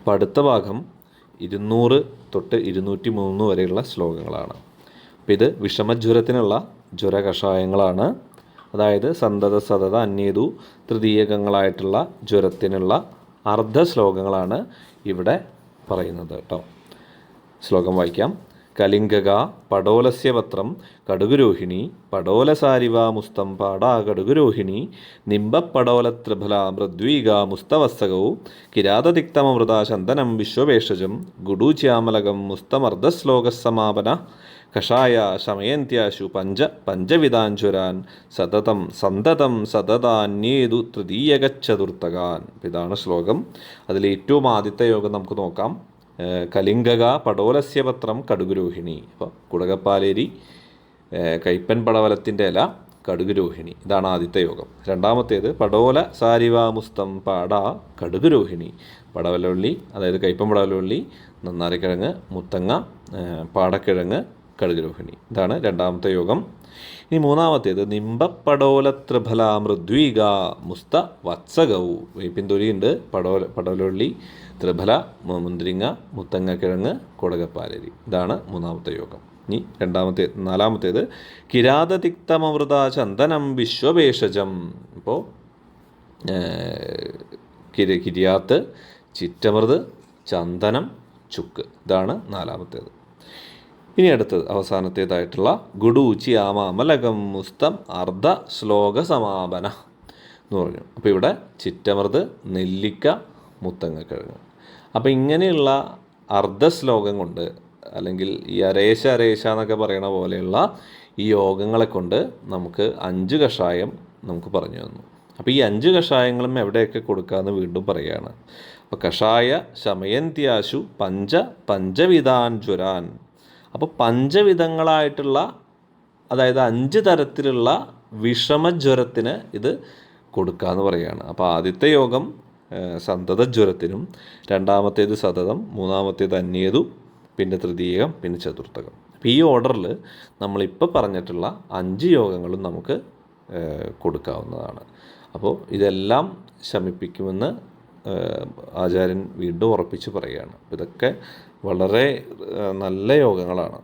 അപ്പോൾ അടുത്ത ഭാഗം 200 തൊട്ട് 203 വരെയുള്ള ശ്ലോകങ്ങളാണ്. അപ്പോൾ ഇത് വിഷമജ്വരത്തിനുള്ള ജ്വര കഷായങ്ങളാണ്. അതായത് സന്തത സതത അന്യേതു തൃതീയകങ്ങളായിട്ടുള്ള ജ്വരത്തിനുള്ള അർദ്ധ ശ്ലോകങ്ങളാണ് ഇവിടെ പറയുന്നത് കേട്ടോ. ശ്ലോകം വായിക്കാം. കലിംഗക പടോലസ്യ പത്രം കടുകുരോഹിണി പടോലസാരിവ മുസ്തം പാടാ കടുകുരോഹിണി നിംബപ്പടോലത്രിഫല മൃദ്വീക മുസ്തവസ്തകൗ കിരാതതിക്തമൃത ചന്ദനം വിശ്വഭേഷജം ഗുഡൂച്യാമലകം മുസ്തമർദ്ധശ്ലോകസമാപന കഷായ ശമയന്ത്യാശു പഞ്ചവിധാഞ്ജ്വരാൻ സന്തതം സതതാന്യേതു തൃതീയകച്ചതുർത്ഥകാൻ. ഇതാണ് ശ്ലോകം. അതിൽ ഏറ്റവും ആദ്യത്തെ യോഗം നമുക്ക് നോക്കാം. കലിംഗക പടോലസ്യ പത്രം കടുകുരോഹിണി. അപ്പോൾ കുടകപ്പാലേരി കൈപ്പൻ പടവലത്തിൻ്റെ ഇല കടുകുരോഹിണി. ഇതാണ് ആദ്യത്തെ യോഗം. രണ്ടാമത്തേത് പടോല സാരിവാമുസ്തം പാട കടുകുരോഹിണി. പടവലവള്ളി, അതായത് കൈപ്പൻ പടവലവള്ളി, നന്നാരിക്കിഴങ്ങ്, മുത്തങ്ങ, പാടക്കിഴങ്ങ്, കടുകുരോഹിണി. ഇതാണ് രണ്ടാമത്തെ യോഗം. ഇനി മൂന്നാമത്തേത് നിംബപ്പടോല ത്രിഫല മൃദ്വീക മുസ്ത വത്സകൗ. വേപ്പിൻതൊലിയുണ്ട്, പടവലവള്ളി, ത്രിഫല, മുന്തിരിങ്ങ, മുത്തങ്ങക്കിഴങ്ങ്, കുടകപ്പാലരി. ഇതാണ് മൂന്നാമത്തെ യോഗം. ഇനി നാലാമത്തേത് കിരാതതിക്തമൃത ചന്ദനം വിശ്വഭേഷജം. ഇപ്പോൾ കിരിയാത്ത്, ചിറ്റമൃത്, ചന്ദനം, ചുക്ക്. ഇതാണ് നാലാമത്തേത്. ഇനി അടുത്തത് അവസാനത്തേതായിട്ടുള്ള ഗുഡൂച്ചി ആമാമലകം മുസ്തം അർദ്ധ ശ്ലോക സമാപന എന്ന് പറഞ്ഞു. അപ്പോൾ ഇവിടെ ചിറ്റമൃത്, നെല്ലിക്ക, മുത്തങ്ങക്കിഴങ്ങ്. അപ്പോൾ ഇങ്ങനെയുള്ള അർദ്ധശ്ലോകം കൊണ്ട്, അല്ലെങ്കിൽ ഈ അരേശ എന്നൊക്കെ പറയണ പോലെയുള്ള ഈ യോഗങ്ങളെ കൊണ്ട് നമുക്ക് 5 കഷായം നമുക്ക് പറഞ്ഞു തന്നു. അപ്പോൾ ഈ 5 കഷായങ്ങളും എവിടെയൊക്കെ കൊടുക്കാമെന്ന് വീണ്ടും പറയുകയാണ്. അപ്പോൾ കഷായ ശമയന്ത്യാശു പഞ്ചവിധാൻ ജ്വരാൻ. അപ്പോൾ പഞ്ചവിധങ്ങളായിട്ടുള്ള, അതായത് 5 തരത്തിലുള്ള വിഷമജ്വരത്തിന് ഇത് കൊടുക്കാമെന്ന് പറയുകയാണ്. അപ്പോൾ ആദ്യത്തെ യോഗം സന്തതജ്വരത്തിനും, രണ്ടാമത്തേത് സതതം, മൂന്നാമത്തേത് അന്യേതു, പിന്നെ തൃതീയകം, പിന്നെ ചതുർത്ഥകം. അപ്പോൾ ഈ ഓർഡറിൽ നമ്മളിപ്പോൾ പറഞ്ഞിട്ടുള്ള 5 യോഗങ്ങളും നമുക്ക് കൊടുക്കാവുന്നതാണ്. അപ്പോൾ ഇതെല്ലാം ശമിപ്പിക്കുമെന്ന് ആചാര്യൻ വീണ്ടും ഉറപ്പിച്ച് പറയുകയാണ്. ഇതൊക്കെ വളരെ നല്ല യോഗങ്ങളാണ്.